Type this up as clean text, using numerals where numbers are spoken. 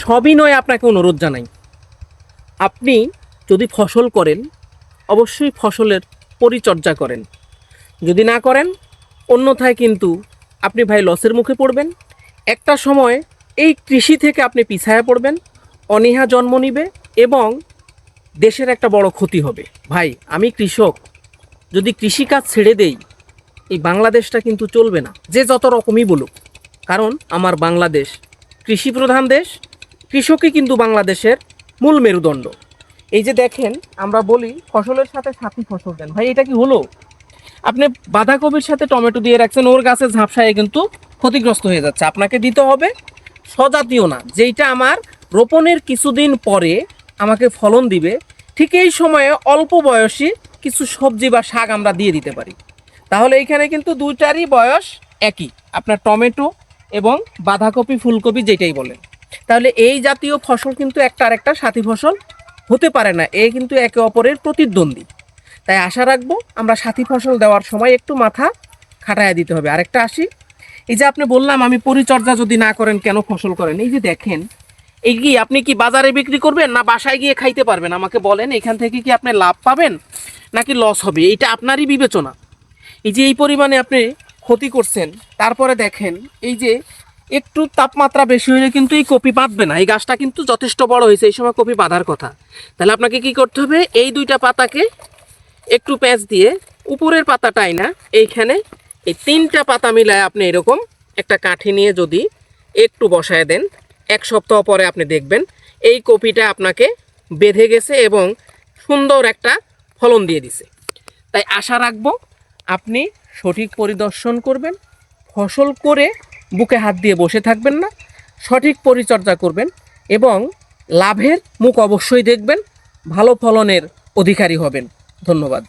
সবিনয়ে আপনাকে অনুরোধ জানাই, আপনি যদি ফসল করেন অবশ্যই ফসলের পরিচর্যা করেন। যদি না করেন অন্যথায় কিন্তু আপনি ভাই লসের মুখে পড়বেন। একটা সময় এই কৃষি থেকে আপনি পিছায়া পড়বেন, অনীহা জন্ম নিবে এবং দেশের একটা বড় ক্ষতি হবে। ভাই আমি কৃষক, যদি কৃষিকাজ ছেড়ে দেই এই বাংলাদেশটা কিন্তু চলবে না, যে যত রকমই বলুক। কারণ আমার বাংলাদেশ কৃষি প্রধান দেশ, কৃষকই কিন্তু বাংলাদেশের মূল মেরুদণ্ড। এই যে দেখেন আমরা বলি ফসলের সাথে সাথী ফসল দেন, ভাই এটা কি হলো? আপনি বাঁধাকপির সাথে টমেটো দিয়ে রাখছেন, ওর গাছে ঝাপসায় কিন্তু ক্ষতিগ্রস্ত হয়ে যাচ্ছে। আপনাকে দিতে হবে সজাতীয় না, যেইটা আমার রোপণের কিছুদিন পরে আমাকে ফলন দিবে, ঠিক এই সময়ে অল্প বয়সী কিছু সবজি বা শাক আমরা দিয়ে দিতে পারি। তাহলে এইখানে কিন্তু দুইটারই বয়স একই, আপনার টমেটো এবং বাঁধাকপি ফুলকপি যেটাই বলেন। তাহলে এই জাতীয় ফসল কিন্তু একটা আরেকটা সাথী ফসল হতে পারে না, এ কিন্তু একে অপরের প্রতিদ্বন্দ্বী। তাই আশা রাখবো আমরা সাথী ফসল দেওয়ার সময় একটু মাথা খাটাইয়া দিতে হবে। আরেকটা আসি, এই যে আপনি বললাম আমি পরিচর্যা যদি না করেন কেন ফসল করেন, এই যে দেখেন এই কি আপনি কি বাজারে বিক্রি করবেন না বাসায় গিয়ে খাইতে পারবেন? আমাকে বলেন, এখান থেকে কি আপনি লাভ পাবেন নাকি লস হবে? এইটা আপনারই বিবেচনা। এই যে এই পরিমাণে আপনি ক্ষতি করছেন, তারপরে দেখেন এই যে একটু তাপমাত্রা বেশি হলে কিন্তু এই কপি বাঁধবে না। এই গাছটা কিন্তু যথেষ্ট বড় হয়েছে, এই সময় কপি বাঁধার কথা। তাহলে আপনাকে কি করতে হবে, এই দুইটা পাতাকে একটু প্যাঁচ দিয়ে উপরের পাতাটাই না, এইখানে এই তিনটা পাতা মিলায় আপনি এরকম একটা কাঠি নিয়ে যদি একটু বসায় দেন, এক সপ্তাহ পরে আপনি দেখবেন এই কপিটা আপনাকে বেঁধে গেছে এবং সুন্দর একটা ফলন দিয়ে দিছে। তাই আশা রাখবো আপনি সঠিক পরিদর্শন করবেন, ফসল করে বুকে হাত দিয়ে বসে থাকবেন না, সঠিক পরিচর্যা করবেন এবং লাভের মুখ অবশ্যই দেখবেন, ভালো ফলনের অধিকারী হবেন। ধন্যবাদ।